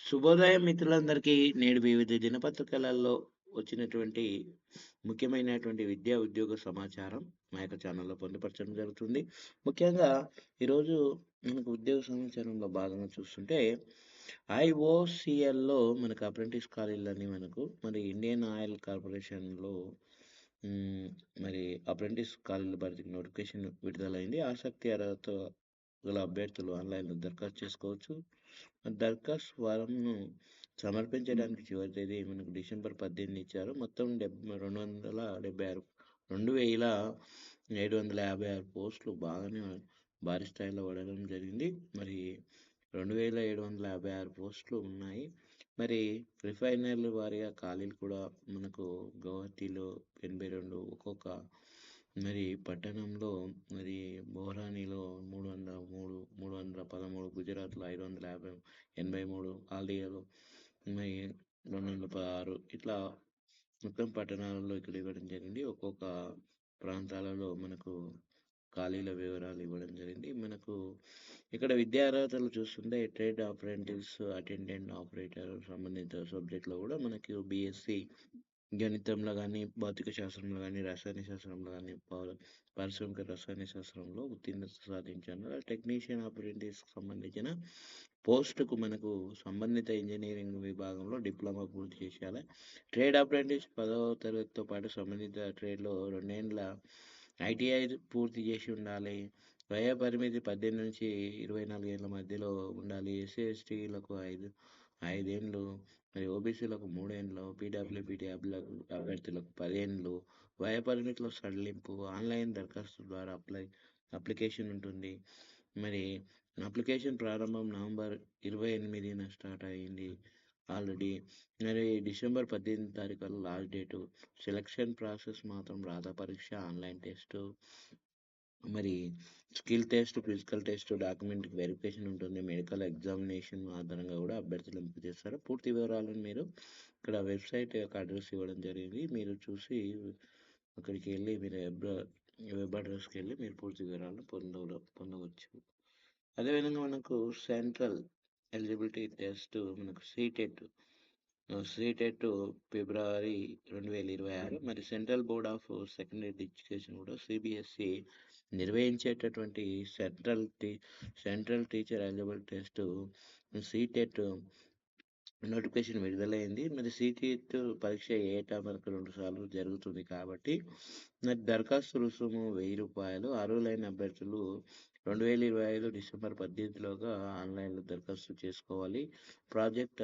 శుభోదయం మిత్రులందరికీ. నేడు వివిధ దినపత్రికలలో వచ్చినటువంటి ముఖ్యమైనటువంటి విద్యా, ఉద్యోగ సమాచారం మా యొక్క ఛానల్‌లో పొందుపరచడం జరుగుతుంది. ముఖ్యంగా ఈరోజు మనకు ఉద్యోగ సమాచారంలో భాగంగా చూస్తుంటే, ఐఓసీఎల్‌లో మనకు అప్రెంటిస్ ఖాళీలని మరి ఇండియన్ ఆయిల్ కార్పొరేషన్‌లో హ్మ్. మరి అప్రెంటిస్ ఖాళీల భర్తీకి నోటిఫికేషన్ విడుదలైంది. ఆసక్తి, అర్హత గల అభ్యర్థులు ఆన్‌లైన్‌లో దరఖాస్తు చేసుకోవచ్చు. దరఖాస్తు ఫారంను సమర్పించడానికి చివరి తేదీ మనకు డిసెంబర్ 18 ఇచ్చారు. మొత్తం 276 2756 పోస్టులు భారీ స్థాయిలో పడడం జరిగింది. మరి 2756 పోస్టులు ఉన్నాయి. మరి రిఫైనర్ల వారీగా ఖాళీలు కూడా మనకు గౌహతిలో 82, ఒక్కొక్క మరి పట్టణంలో మరి బొహ్రానీలో 303, 313, గుజరాత్‌లో 583, హాల్దియాలో మరి 216 ఇట్లా మొత్తం పట్టణాలలో ఇక్కడ ఇవ్వడం జరిగింది. ఒక్కొక్క ప్రాంతాలలో మనకు ఖాళీల వివరాలు ఇవ్వడం జరిగింది. మనకు ఇక్కడ విద్యా అర్హతలు చూస్తుంటే ట్రేడ్ అప్రెంటిస్, అటెండెంట్ ఆపరేటర్ సంబంధిత సబ్జెక్ట్‌లో కూడా మనకు బీఎస్సీ గణితంలో గానీ, భౌతిక శాస్త్రంలో గానీ, రసాయన శాస్త్రంలో గానీ, పారిశ్రామిక రసాయన శాస్త్రంలో ఉత్తీర్ణత సాధించాను. టెక్నీషియన్ అప్రెంటిస్‌కి సంబంధించిన పోస్టుకు మనకు సంబంధిత ఇంజనీరింగ్ విభాగంలో డిప్లొమా పూర్తి చేసేయాలి. ట్రేడ్ అప్రెంటిస్ 10వ తరగతితో పాటు సంబంధిత ట్రేడ్‌లో 2 ఏండ్ల ఐటీఐ పూర్తి చేసి ఉండాలి. వయో పరిమితి 18-24 ఏళ్ల మధ్యలో ఉండాలి. ఎస్సీ, ఎస్టీలకు 5 ఏండ్లు, మరి ఓబీసీలకు 3 ఏండ్లు, పీడబ్ల్యూబీడీ అభ్యర్థులకు 10 ఏండ్లు, వయో పరిమితిలో సడలింపు. ఆన్లైన్ దరఖాస్తు ద్వారా అప్లికేషన్ ఉంటుంది. మరి అప్లికేషన్ ప్రారంభం నవంబర్ 28న స్టార్ట్ అయింది ఆల్రెడీ. మరి డిసెంబర్ 18 తారీఖు లాస్ట్ డేటు. సెలక్షన్ ప్రాసెస్ మాత్రం రాత పరీక్ష, ఆన్లైన్ టెస్టు, మరి skill test, physical test, document verification ఉంటుంది. మెడికల్ ఎగ్జామినేషన్ ఆధారంగా కూడా అభ్యర్థులు ఎంపిక చేస్తారు. పూర్తి వివరాలను మీరు ఇక్కడ వెబ్సైట్ యొక్క అడ్రస్ ఇవ్వడం జరిగింది. మీరు చూసి అక్కడికి వెళ్ళి మీరు వెబ్ అడ్రస్కి వెళ్ళి మీరు పూర్తి వివరాలను పొందవచ్చు. అదేవిధంగా మనకు సెంట్రల్ ఎలిజిబిలిటీ టెస్ట్ మనకు సీటెట్ ఫిబ్రవరి 2026. మరి central board of secondary education కూడా సిబిఎస్ఈ నిర్వహించేటటువంటి central teacher eligible test CTET notification విడుదలైంది. మరి సీటెట్ పరీక్ష ఏటా మనకు 2 సార్లు జరుగుతుంది కాబట్టి మరి దరఖాస్తు రుసుము రూ. 1000. అర్హులైన అభ్యర్థులు 2025 డిసెంబర్ 18లోగా ఆన్లైన్లో దరఖాస్తు చేసుకోవాలి. ప్రాజెక్ట్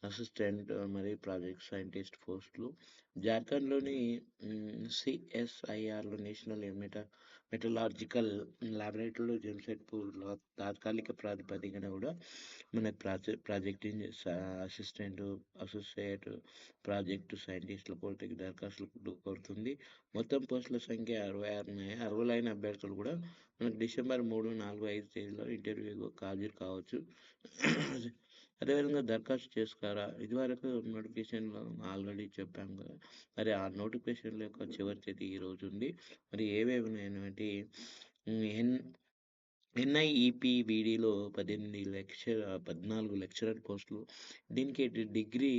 అసిస్టెంట్ మరి ప్రాజెక్ట్ సైంటిస్ట్ పోస్టులు జార్ఖండ్లోని సిఎస్ఐఆర్లో నేషనల్ మెటలాజికల్ ల్యాబొరేటరీలో జంషెడ్పూర్లో తాత్కాలిక ప్రాతిపదికన కూడా మనకి ప్రాజెక్ట్ అసిస్టెంట్, అసోసియేట్ ప్రాజెక్టు సైంటిస్టుల పోస్టుకి దరఖాస్తులు కోరుతుంది. మొత్తం పోస్టుల సంఖ్య 66 ఉన్నాయి. అర్హులైన అభ్యర్థులు కూడా మనకు డిసెంబర్ 3, 4, 5 తేదీలో ఇంటర్వ్యూకు హాజరు కావచ్చు. అదేవిధంగా దరఖాస్తు చేసుకోరా. ఇదివరకు నోటిఫికేషన్లో ఆల్రెడీ చెప్పాం కదా. మరి ఆ నోటిఫికేషన్ల యొక్క చివరి తేదీ ఈరోజు ఉంది. మరి ఏవేవి ఉన్నాయనంటే ఎన్ ఎన్ఐఈపీబీడీలో 14 లెక్చరర్ పోస్టులు. దీనికి డిగ్రీ,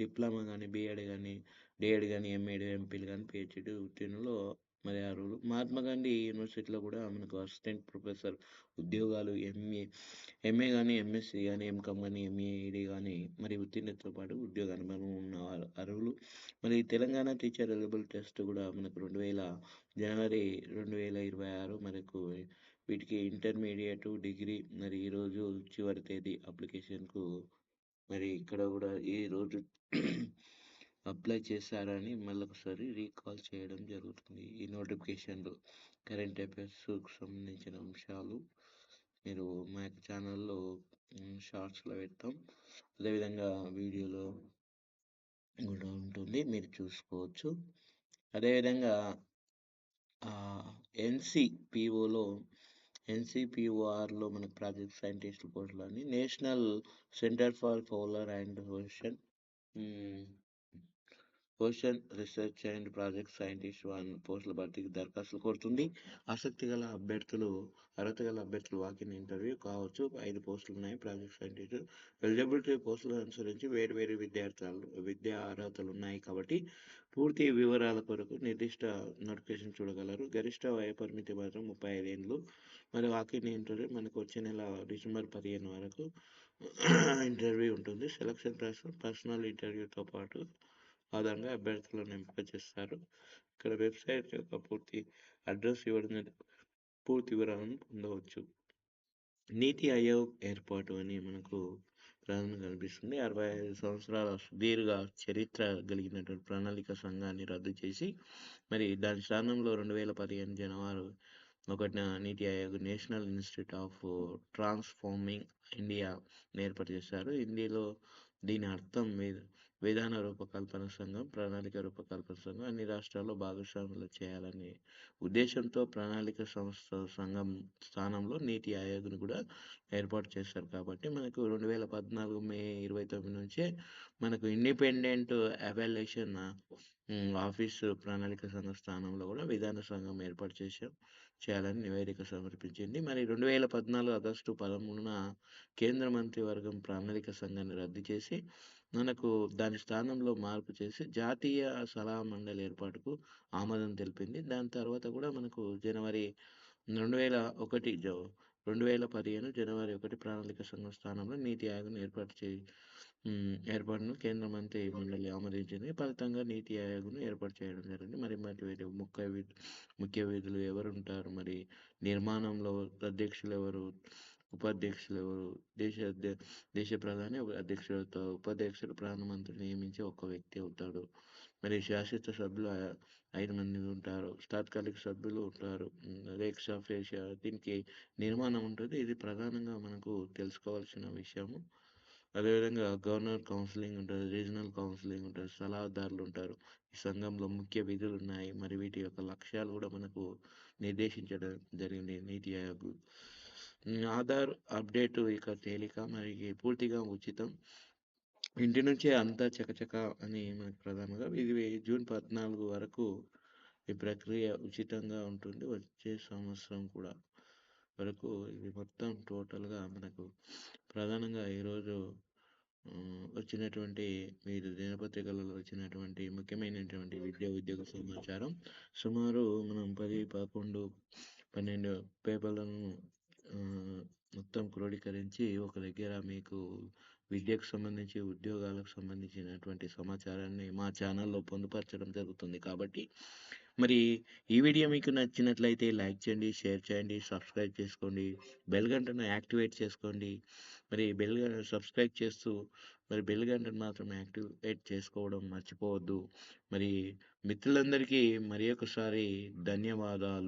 డిప్లొమా కానీ, బీఎడ్ కానీ, డిఎడ్ కానీ, ఎంఎడ్, ఎంపీలు కానీ, పిహెచ్డి ఉత్తీర్ణులు మరి అర్హులు. మహాత్మా గాంధీ యూనివర్సిటీలో కూడా మనకు అసిస్టెంట్ ప్రొఫెసర్ ఉద్యోగాలు, ఎంఏ కానీ, ఎంఎస్సి కానీ, ఎంకామ్ కానీ, ఎంఈడి కానీ మరి ఉత్తీర్ణతతో పాటు ఉద్యోగ అనుభవం ఉన్న అర్హులు. మరి తెలంగాణ టీచర్ ఎలిజిబుల్ టెస్ట్ కూడా మనకు జనవరి 2026 మనకు వీటికి ఇంటర్మీడియట్, డిగ్రీ మరి ఈరోజు చివరి తేదీ అప్లికేషన్కు. మరి ఇక్కడ కూడా ఈరోజు అప్లై చేశారని మళ్ళొకసారి రీకాల్ చేయడం జరుగుతుంది. ఈ నోటిఫికేషన్లో కరెంట్ అఫైర్స్కు సంబంధించిన అంశాలు మీరు మా యొక్క ఛానల్లో షార్ట్స్లో పెడతాం. అదేవిధంగా వీడియోలో కూడా ఉంటుంది, మీరు చూసుకోవచ్చు. అదేవిధంగా ఎన్సిపిఓఆర్లో మనకు ప్రాజెక్ట్ సైంటిస్ట్ పోస్టులని national centre for polar and ocean ocean research and project scientist పోస్టుల భర్తీకి దరఖాస్తులు కోరుతుంది. ఆసక్తి గల అభ్యర్థులు అర్హత గల అభ్యర్థులు వాకిన్ ఇంటర్వ్యూ కావచ్చు. 5 పోస్టులు ఉన్నాయి. ప్రాజెక్ట్ సైంటిస్ట్ ఎలిజిబిలిటీ పోస్టులను అనుసరించి వేరు వేరు విద్యా అర్హతలు ఉన్నాయి కాబట్టి పూర్తి వివరాల కొరకు నిర్దిష్ట నోటిఫికేషన్ చూడగలరు. గరిష్ట వయ పరిమితి మాత్రం 35 ఏళ్ళు. మరి వాకిన్ ఇంటర్వ్యూ మనకు వచ్చే నెల డిసెంబర్ 15 వరకు ఇంటర్వ్యూ ఉంటుంది. సెలక్షన్ పర్సనల్ ఇంటర్వ్యూతో పాటు ఆధారంగా అభ్యర్థులను ఎంపిక చేస్తారు. ఇక్కడ వెబ్సైట్ యొక్క పూర్తి అడ్రస్ ఇవ్వడం పూర్తి వివరాలను పొందవచ్చు. నీతి ఆయోగ్ ఏర్పాటు అని మనకు ప్రధానంగా కనిపిస్తుంది. 65 సంవత్సరాల సుదీర్ఘ చరిత్ర కలిగినటువంటి ప్రణాళిక సంఘాన్ని రద్దు చేసి మరి దాని స్థానంలో 2015 జనవరి 1న నీతి Aayog national institute of transforming India ఏర్పాటు చేశారు. హిందీలో దీని అర్థం విధాన రూపకల్పన సంఘం, ప్రణాళిక రూపకల్పన సంఘం అన్ని రాష్ట్రాల్లో భాగస్వాములు చేయాలనే ఉద్దేశంతో ప్రణాళిక సంఘం స్థానంలో నీతి ఆయోగ్ను కూడా ఏర్పాటు చేశారు. కాబట్టి మనకు 2014 మే 29 నుంచే మనకు ఇండిపెండెంట్ ఎవాల్యుయేషన్ ఆఫీసు ప్రణాళిక సంఘం స్థానంలో కూడా విధాన సంఘం ఏర్పాటు చేయాలని నివేదిక సమర్పించింది. మరి 2014 ఆగస్టు 13న కేంద్ర మంత్రివర్గం ప్రణాళిక సంఘాన్ని రద్దు చేసి మనకు దాని స్థానంలో మార్పు చేసి జాతీయ సలహా మండలి ఏర్పాటుకు ఆమోదం తెలిపింది. దాని తర్వాత కూడా మనకు జనవరి 2015 జనవరి 1 ప్రణాళిక సంఘం స్థానంలో నీతి ఆయోగ్ను ఏర్పాటును కేంద్ర మంత్రి మండలి ఆమోదించింది. ఫలితంగా నీతి ఆయోగ్ను ఏర్పాటు చేయడం జరిగింది. మరి ముఖ్య విధులు ఎవరు ఉంటారు, మరి నిర్మాణంలో అధ్యక్షులు ఎవరు, ఉపాధ్యక్షులు ఎవరు, దేశ ప్రధాని అధ్యక్షులతో ఉపాధ్యక్షుడు ప్రధానమంత్రి నియమించే ఒక్క వ్యక్తి అవుతాడు. మరి శాశ్వత సభ్యులు 5 మంది ఉంటారు. తాత్కాలిక సభ్యులు ఉంటారు. రేక్స్ ఆఫ్ ఏషియా దీనికి నిర్మాణం ఉంటుంది. ఇది ప్రధానంగా మనకు తెలుసుకోవాల్సిన విషయము. అదేవిధంగా గవర్నర్ కౌన్సిలింగ్ ఉంటుంది, రీజనల్ కౌన్సిలింగ్ ఉంటుంది, సలహాదారులు ఉంటారు. ఈ సంఘంలో ముఖ్య విధులు ఉన్నాయి. మరి వీటి యొక్క లక్ష్యాలు కూడా మనకు నిర్దేశించడం జరిగింది నీతి ఆయోగ్. ఆధార్ అప్డేట్ ఇక తేలిక, మరి పూర్తిగా ఉచితం. ఇంటి నుంచే అంతా చకచక అని మనకు ప్రధానంగా ఇది జూన్ 14 వరకు ఈ ప్రక్రియ ఉచితంగా ఉంటుంది. వచ్చే సంవత్సరం కూడా వరకు ఇది మొత్తం టోటల్గా మనకు ప్రధానంగా ఈరోజు వచ్చినటువంటి మీరు దినపత్రికలలో వచ్చినటువంటి ముఖ్యమైనటువంటి ఉద్యోగ సమాచారం. సుమారు మనం 10, 11, 12 పేపర్లను మొత్తం క్రోడీకరించి ఒక దగ్గర మీకు విద్యకు సంబంధించి ఉద్యోగాలకు సంబంధించినటువంటి సమాచారాన్ని మా ఛానల్లో పొందుపరచడం జరుగుతుంది. కాబట్టి మరి ఈ వీడియో మీకు నచ్చినట్లయితే లైక్ చేయండి, షేర్ చేయండి, సబ్స్క్రైబ్ చేసుకోండి, బెల్ గంటను యాక్టివేట్ చేసుకోండి. మరి సబ్స్క్రైబ్ చేస్తూ మరి బెల్ గంటను మాత్రం యాక్టివేట్ చేసుకోవడం మర్చిపోవద్దు. మరి మిత్రులందరికీ మరి ఒకసారి ధన్యవాదాలు.